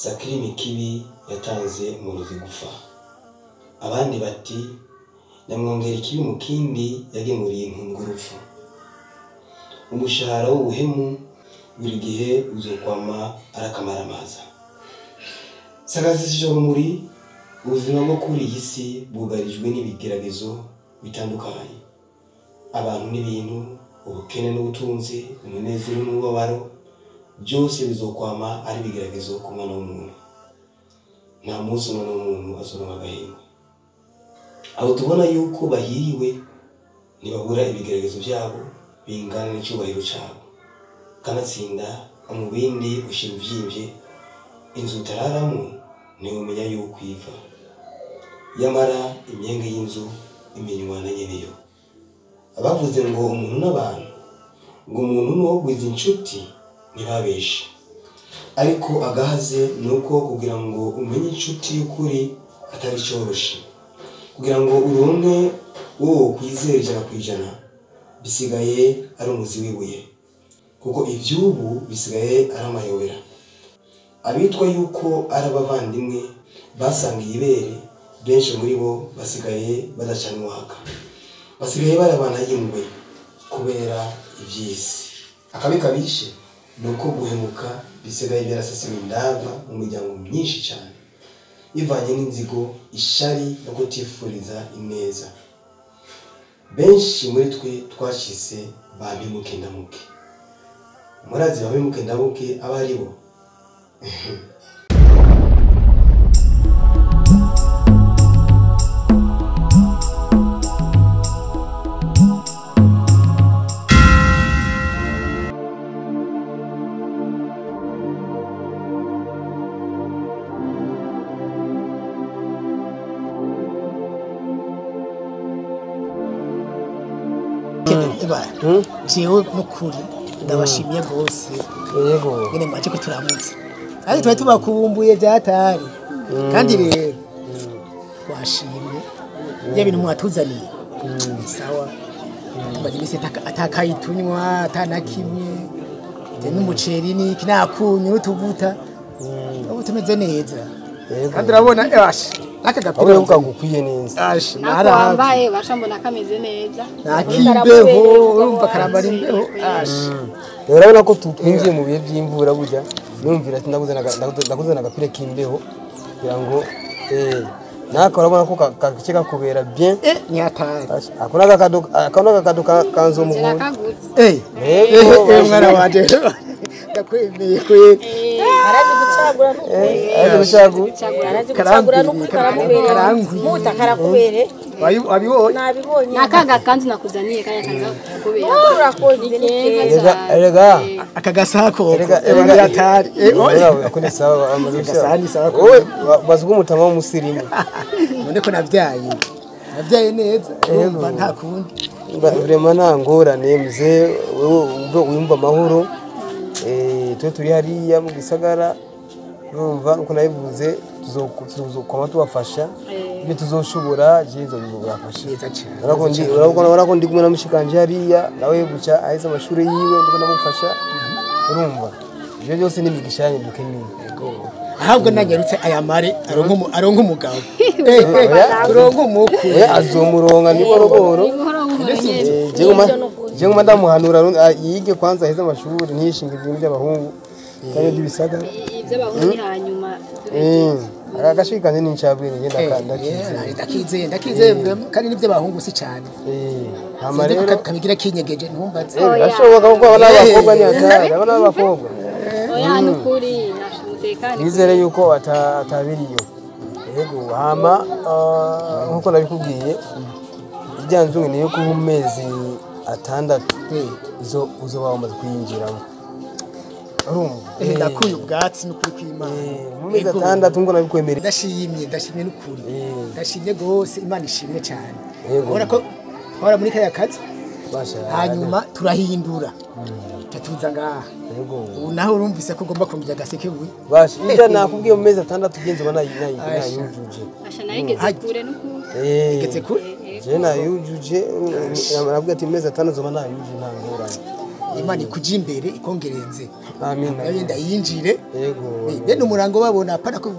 Sakirimi kibi yatanze umurozi gufa. Abandi bati nyamwongera ikibi mu kindi yagemuriye inkungurufu. Umushahara w'ubuhemu buri gihe uzokwama arakamaramaza. Sagazisho rumuri ubuzima bwo kuri iyi si bwugarijwe n'ibigeragezo bitandukanye. Abantu n'ibintu, ubukene n'ubutunzi, umunezero n'ububabaro, byose bizokwama ari bigeragezo ku mwana w'umuntu. Nta munsi umwana w'umuntu azoronka agahenge. Abo tubona yuko bahiriwe ntibabura ibigeragezo byabo bingana n'icyubahiro cyabo. Kanatsinda umubindi ushira uvyimvye, inzu utararamo ntiwumenya yuko iva. Yamara imyenge y'inzu imenywa na nyeneyo. Abavuze ngo umuntu n'abantu, ngo umuntu n'uwogwiza inshuti ntibabeshe. Ariko agahaze nuko kugira ngo umenye inshuti y'ukuri atari cyoroshe. Kugira ngo uronke uwo kwizera 100% bisigaye ari umuzi w'ibuye. Kuko ivyubu bisigaye ari amayobera. Abitwa yuko ari abavandimwe basangiye ibere, benshi muri bo basigaye badacanwaka. Basigaye barabana y'ingwe kubera ivyisi. Akabi kabishe nuko guhemuka bisigaye byarasasiwe indava mu miryango myinshi cyane, bivanye n'inzigo, ishari no kutifuriza ineza. Benshi muri twe twashise babimuke ndamuke. Murazi babimuke ndamuke abari bo. Jewe nukuri ndabashimiye gose. Yego. Ngene mwaje ko turamutse. Ari twa tubakubumbuye byatari. Kandi rero washimye. Ya bintu mwatuzaniye. Sawa. Tubaje mise atakayitunywa atanakimwe. Je n'umuceri ni kinakunyu utuvuta. Ubu tumeze neza. Kandi urabona ewashi. Aka gapira ukagukwiye neza. Ashi narambaye bashambona kameze neza. Nakimbeho urumva karambara imbeho. Ashi. Urabona ko twinjiye mu bihe by'imvura burya. Numvira ati ndakuzana agapira kimbeho kugira ngo naka urabona ko kakice kakubera bien. Nyatari. Akona kakado kanzo mu. Mwana wanje. Ndakwemeye kweli. Arazi gucagura Arazi gucagura karamubere. Muta karakubere. Wabibonye? Nabibonye. Nakaga kanzu nakuzaniye kaya kanza kubera. Urakoze neza. Erega akagasako. Erega yatari. Akone sawa Gasani sawa. Owe bazwa umutama w'umusirimu. None ko navyaye neza. Urumva nta kundi. Vraiment ntangorane mze wumva amahoro. Twe turi hariya mu gisagara, urumva uko nabivuze tuzokoma tubafasha ibyo tuzoshobora jezo bibafasha neza cyane. Urabona ndi kumwe na mushikanje hariya nawe guca ahise amashuri yiwe ndiko namufasha, urumva ibyo byose ni migishanye dukeneye. Ahubwo nanyarutse ayamare aronka umugabo. Uronka umukwe azomuronga ni boroboro. Je ndamuhanura yige kwanza aheze amashuri ntishinga ibintu by'abahungu kandi by'ibisagara iby'abahungu hanyuma agashikanye n'incabwe ngenda ndakizeye kandi n'iby'abahungu si cyane. Hama rero kabigira kinyegeje ntumbaze. Ashoboka kuko abana b'abakobwa ni atari abana b'abakobwa. Oya nukuri nashumutekane. Nizere yuko atabiriyo. Yego hama nkuko nabikubwiye ijyanzwe niyo ku mezi 6 uzoba wamaze kuyinjiramo. Urumva ndakuye ubwatsi n'ukuri kw'Imana. Mu mezi 6 ngo nabikwemerera. Ndashimye n'ukuri. Ndashimye gose Imana ishimwe cyane. Ubona ko hora muri kaya kazi hanyuma turahindura tuza ngaha. Ubu naho urumvise ko ugomba kumvira gaseke buye. Bashi ija nakubwiye mu mezi 6 ugenze bana yujuje. Asha nayigeze kure n'ukuri. Igeze kure. Je na yujuje nabwo ati mezi 5 zoba na yujuje ntangorane. Imana ikuja imbere ikongereze Amina. nayo ndayinjire Yego. bene umurango babona apana ko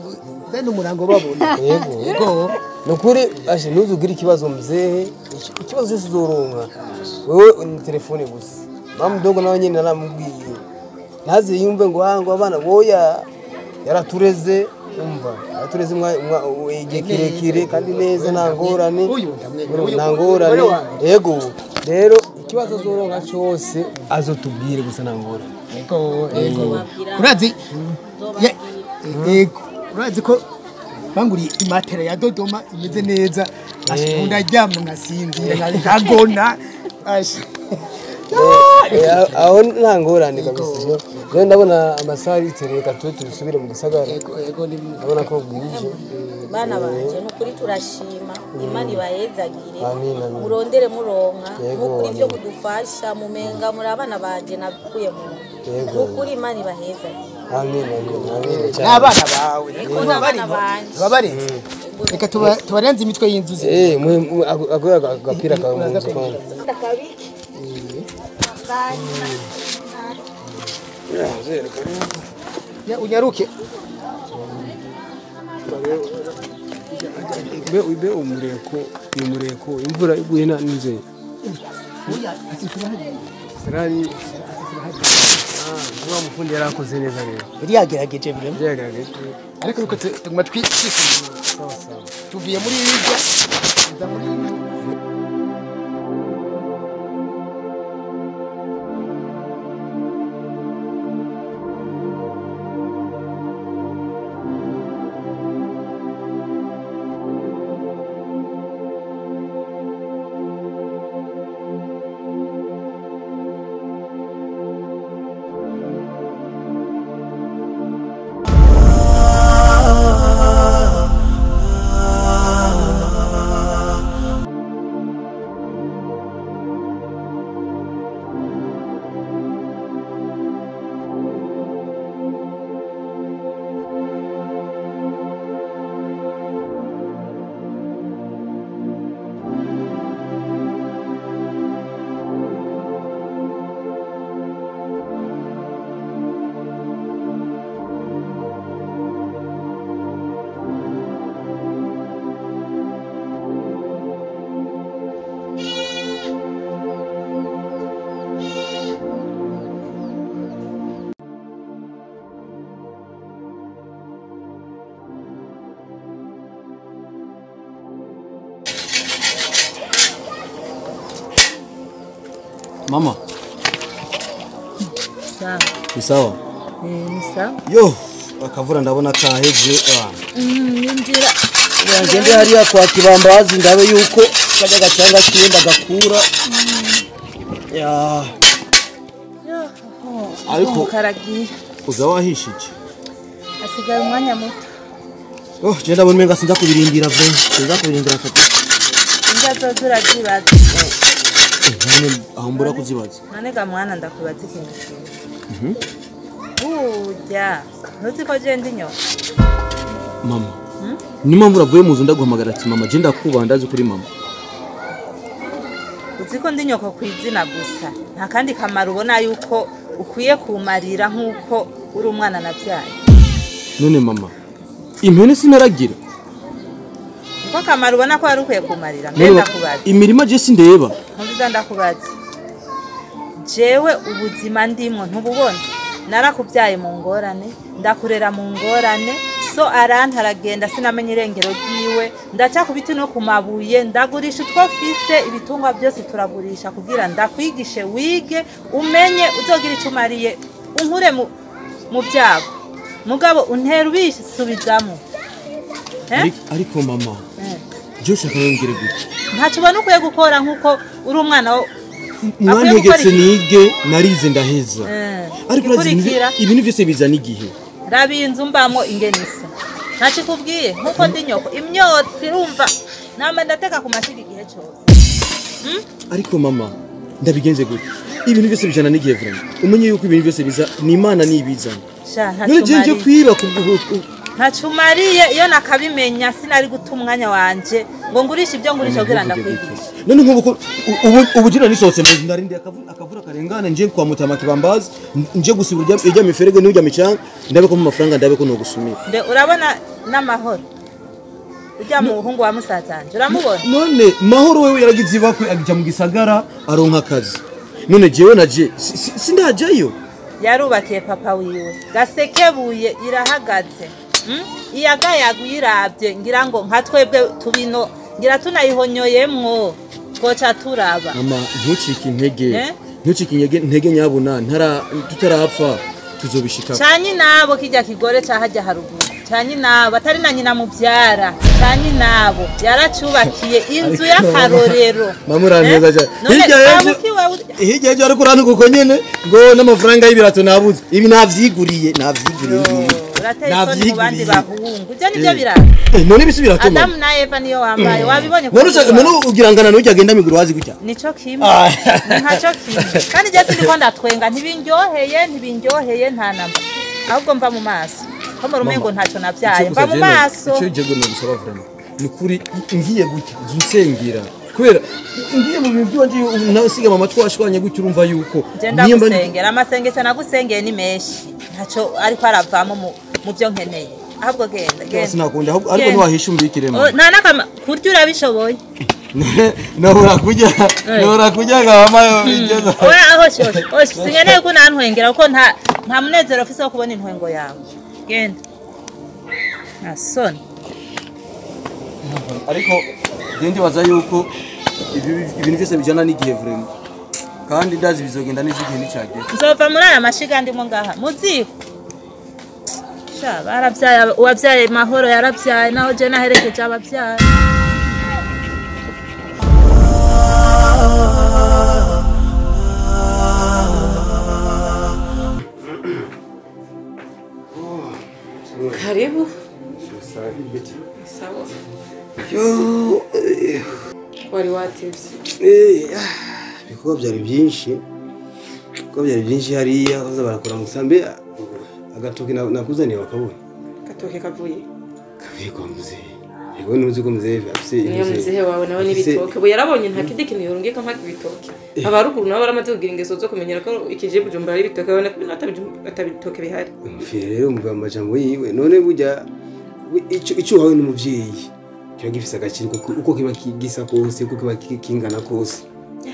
bene umurango babona Yego. Nukuri ashe nuzugira ikibazo mzee. Ikibazo cyose uzoronka. Wewe ni telefone gusa. Mama mdogo nawe nyine naramubwiye. Ntaze yumve ngo hango abana boya yaratureze umva. Yaratureze igihe kirekire kandi neza nta ngorane. Nta ngorane. Yego. Rero ikibazo azoronka cyose azotubwire gusa nta ngorane. Yego urazi yego urazi ko banguriye imatera ya Dodoma imeze neza ashunda ryamwe ngasinzira nkagona asha aho nta ngorane kabisa. Rero ndabona amasaha yitereka tubisubire mu gisagara. yego ndabona ko bwije. Bana banje nukuri turashima Imana ibayezagire Amina. murondere muronka Yego, nukuri byo amina. kudufasha mumenga muri abana banje nakuye mu Yego. nukuri Imana ibahezagire Amina. n'abana bawe Yego, n'abana banje. babarenze reka tubarenze imitwe y'inzuzi agoya agapira kawe mu nzu kwanza. unyaruke Be umureko imvura iguye ninze. Sirari Mwa mufundi yarakoze neza rero. yari yagerageje biremo Byagerageje. ariko uko tuguma twishimiye tuvuye muri hirya tuza muri Mama. sawa Ni sawa? ni sawa Yo, akavura ndabona kahevye. ninjira Ngende hariya kwa Kibambazi ndabe yuko kajya gacanga cyenda gakura. Ya. Ariko karagiye uza wahishije. asigaye umwanya muto Oh, je ndabona menga sinza kubirindira vre. Sinza kubirindira kata. ingazo zirazibaza None ahambura kuzibaza. none ga mwana ndakubaza ikintu burya ntuzi ko je ndi nyoka Mama. Ni mpamvu uravuye mu nzu ndaguhamagara ati mama je ndakubaha ndazi kuri mama. uzi ko ndi nyoko ku izina gusa nta kandi kamaro ubona yuko ukwiye kumarira nk'uko uri umwana nabyaye None mama. Impene sinaragira. niko kamaro ubona ko wari ukwiye kumarira mbere ndakubaza Imirima je sindeba. ntubiza ndakubaza jewe ubuzima ndimo ntububona narakubyaye mu ngorane ndakurera mu ngorane so aranta aragenda sinamenye irengero ryiwe ndaca ku biti no ku mabuye ndagurisha utwo fise ibitungwa byose turagurisha kugira ndakwigishe wige umenye uzogira icyo umariye unkure mu byago mugabo untera ubisubizamo Ariko mama. Je shaka yongere gute. ntacyo ubona ukwiye gukora nk'uko uri umwana wo Mwantegetse nige narize ndaheza. Ariko ikurikira ibintu byose bizana igihe. rabi inzu mbamo ingenisa ntacyo kubwiye nk'uko ndi nyoko imyotsi irumva nama ndateka ku mashyiga igihe cyose Ariko mama ndabigenze gute. Ibintu byose bijana n'igihe vrema. Umenye yuko ibintu byose biza ni Imana nibizana. None je kwiba ntacyo umariye iyo nakabimenya sinari guta umwanya wanje ngo ngurishe ibyo ngurisha kugira ndakwigisha none nk'ubu ubu jina nisose ndarinde akavura karengane nje kwa Mutama Kibambazi nje gusubira ijya miferege n'ujya micanga ndabe ko mu mafaranga ndabe ko no gusumira urabona n'amahoro ujya mu buhungu wa musazanje uramubona none mahoro wewe yaragize ibakwe agija mu gisagara aronka akazi none jewe naje sindajayo yarubakiye papa wiwe gasekebuye irahagaze iyagayagu yirabye ngira ngo nka twebwe tubino ngira tunayihonyoyemwo twoca turaba mama ntucike intege nyabuna tutarapfa tuzobishika canyi nabo kijya kigore cahajya haruguru canyi nabo atari na nyina mubyara canyi nabo yaracubakiye inzu y'akarorero mamuraneza cyane hirya yaje ariko rantu kuko nyene ngo n'amafaranga y'ibirato nabuze ibi navyiguriye bandi bahungu je nivyo birato none bisubirato Adam na Eva niyo wambaye wabibonye none ugirangana n'ujya agenda miguru wazi gutya nico kimwe ntaco kimwe kandi je sindi kwanda twenga ntibindyoheye nta namba ahubwo mva mu maso ko mu rumengo ntaco navyaye mva mu maso ico je gona musaba vrema ni kuri ngiye gutya zusengira kubera ngiye mu bintu byonje nasiga mama twashwanye gutya urumva yuko niyo mbasengera amasengero nagusengeye ni meshi ntaco ariko aravamo mu byo nkeneye ahubwo genda sinakunda ariko ntiwahisha umbikiremo nta nakama kurya urabishoboye nahora kujya ngama igeza oya hoshi singeneye ko nantwengera kuko nta munezero ufise wo kubona intwengo yawe genda nasoni ariko gende baza yuko ibintu byose bijana n'igihe vrema kandi ndazi bizogenda n'igihe nicagera nzova muri aya mashiga ndimo ngaha muziko sha baravyaye uwavyaye mahoro yaravyaye naho je naherekeje abavyaye Karibu. Sawa. Yo Wari watevye. Biko byari byinshi. Ko byari byinshi hariya baza barakora musambe agatoke nakuzaniye bakabura. Gatoke kavuye. Kavuye kwa muzee. Yego nuzi ko muzee afise Niyo muzee wawe nawe n'ibitoke. Bo yarabonye nta kindi kintu yorungika mpaka ibitoke. Abaruguru nabo baramaze kugira ingeso zo kumenyera ko ikije Bujumbura ari ibitoke babone ko atabitoke bihari. Rero umva amajambo yiwe none burya icyo hawe n'umuvyeyi kiba gifise agaciro uko kiba kigisa kose uko kiba kingana kose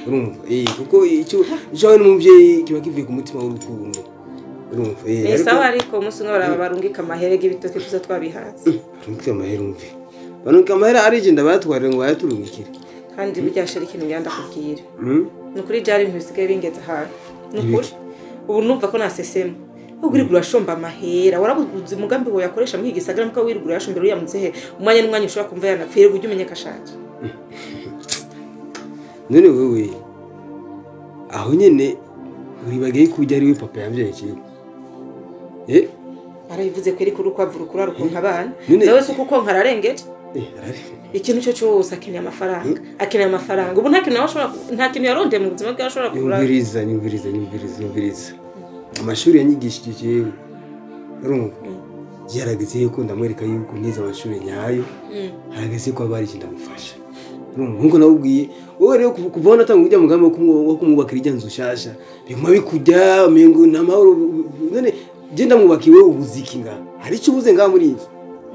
urumva kuko icyo hawe n'umuvyeyi kiba kivuye ku mutima w'urukundo urumva sawa ariko umunsi umwe barungika amahere y'ibitoke tuza twabihatse urungika amahere umve barungika amahere arigenda batwarira ngo bayaturungikire kandi byashira ikintu ngenda kubwira nukuri byari ibintu bisigaye bingeze ahantu nukuri ubu numva ko nasesema ugurigura shomba amahera warabuze umugambi wo yakoresha muri gisagara muka wirigura yashombera uya muzehe umwanya n'umwanya ushobora kumva yanapfire buryo umenye kashaje none wewe aho nyene uribagiye kujya ari we papa yavyaye kiyo arabivuze ko eri kuri kwavura kurara ukuntu abana nawe se uko nkararengeje ikintu cyo cyose akeneye amafaranga ubu nta kintu yarondeye mu buzima bwe ashobora kugura nyumviriza amashuri yanyigishije jewe urumva yarageze yuko ndamwereka yuko niza amashuri nyayo harageze ko abari kindamufasha urumva nkuko nawubwiye wowe rero kuvona atanga ujya mugambi wo kumwubakira ijyanzo shasha biguma bikujya mengo namahoro none je ndamwubakiwe ubuziki nga hari cyo ubuze nga muri inzu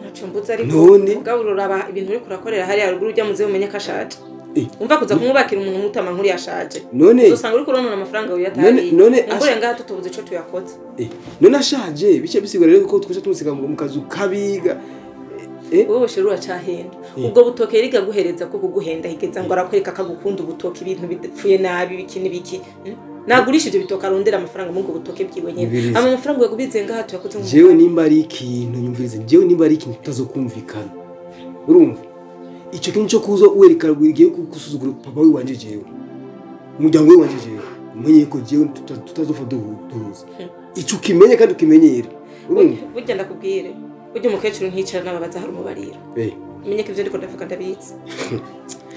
nacumbuza ariko ugaburura ibintu uri kurakorera hari haruguru ujya muze umenye kashaje umva kuza kumwubakira umuntu mutama nkuri yashaje none usanga uri kuronona amafaranga uyatari none ngure ngaha tutubuze ico tuyakoze none ashaje bice bisigura rero ko twaje tumusiga mu kazu kabiga wowe shirura cyahenda ubwo butoke riga guhereza ko kuguhenda higeza ngo arakwereka akagukunda ubutoke ibintu bidapfuye nabi biki nibiki nagurisha ibyo bitoka arondera amafaranga mu butoke bwiwe nyine amafaranga yagubize ngaha tuyakoze mu jewe nimba ari ikintu nyumvirize jewe nimba ari ikintu tutazokumvikana urumva icyo kintu cyo kuzo wereka giye kusuzugura papa we wanje jewe umuryango we wanje jewe umenye ko jewe tutazofa duhuza icyo kimenye kandi ukimenyere urumva burya ndakubwire ujye umukecuru nkicara n'ababaza hari umubariro umenye ko ivyo ndiko ndavuga ndabitse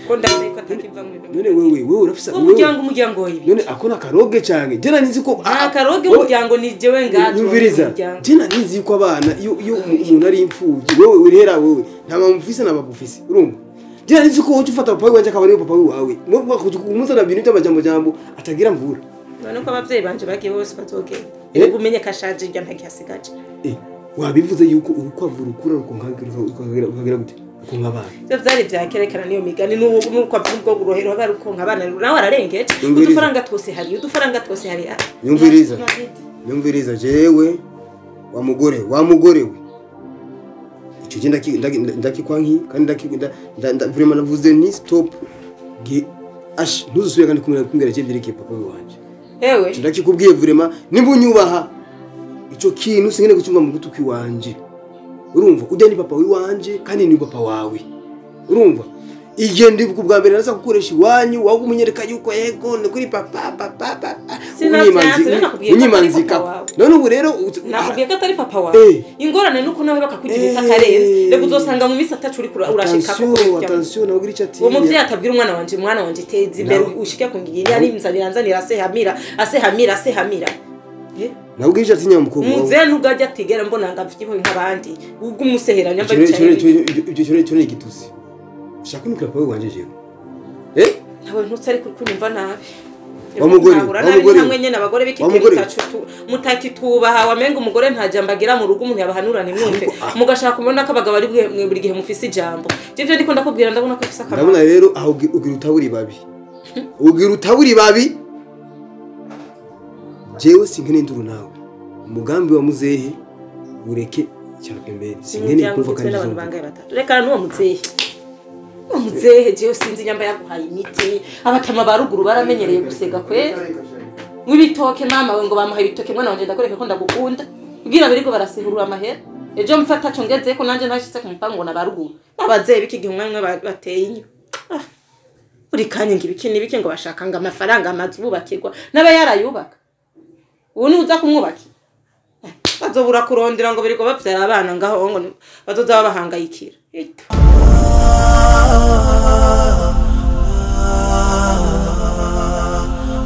ko ndabe ko atakiva mu none wewe urafisa umuryango wibi none akona karoge cyane jena nizi ko akaroge umuryango ni jewe ngato nyumviriza jena nizi ko abana iyo umuntu ari imfuvyi wewe urera wewe nta mamufise n'ababufise urumva jya nzi ko wote ufata papa wanje akaba ari papa wawe no kumusana bintu by'amajambo atagira mvura none ko abavyeyi banje bagiye bose bazogenda ego umenye kashaje irya ntaki hasigaje wabivuze yuko urukwavu rukura ukagira gute ukonka abana byo vyari vyakerekana niyo migani nuko bwo gurohero barukonka abana nawe ararengeje udufaranga twose hari nyumviriza jewe wa mugore we icyo genda ndakikwanki kandi vraiment navuze ni stop ntuzusubire kandi kumbwira cyendere ke papa wanje ewe ndakikubwiye vraiment nimba unyubaha icyo kintu singene gucunga mu gutuki wanje urumva ujya ni papa wanje kandi ni papa wawe urumva igende bwa mbere naza gukoresha iwanyu wawe umunyereka yuko yego ni kuri papa unyimanzika none ubu rero nakubwiye ko atari papa wawe ingorane nuko nawe bakakugiritsa akarenze rego uzosanga mu misi atatu uri urashika ko attention nawe gira ati uwo muvyeyi atabwira umwana wanje teza imbere ushike ku ngiyini ari nzanira asehamira nawe gira ati nyamukuru muze ntugajya atigera mbona ngavyiho nk'abandi ubwo umuseheranya mba cyo ni igitusi shaka nukira papa wanje jewe nawe ntutari kunyumva nabi wamugore hamwe nyene abagore b'ikigero bitatu mutaki tubaha wamenga umugore nta jambo agira mu rugo umuntu yabahanura nimwumve mugashaka kumubona ko abagabo ari buri gihe mufise ijambo ivyo ndiko ndakubwira ndabona ko ifise akamaro ndabona rero aho ugira utaburi babi jewe sinkene nduru nawe umugambi wa muzehe ureke cyapembere sinkene kumva kandi reka n'uwo muzehe jewe sinzi nyamba yaguhaye imiti abatama baruguru baramenyereye gusega kwe wibitoke mama we ngo bamuhaye ibitoke mwana wanje ndakoreka ko ndagukunda ubwira biriko barasehurura amahera ejo mfata cyo ngeze ko nanje nashitse ku mpango na baruguru abazehe biki gihe umwe bateye inyo uri kanye ngibiki ngo bashaka ngo amafaranga amazu bubakirwa naba yarayubaka ubu nuza kumwubaki bazobura kurondera ngo biriko bavyara abana ngaho ngo bazoza babahangayikira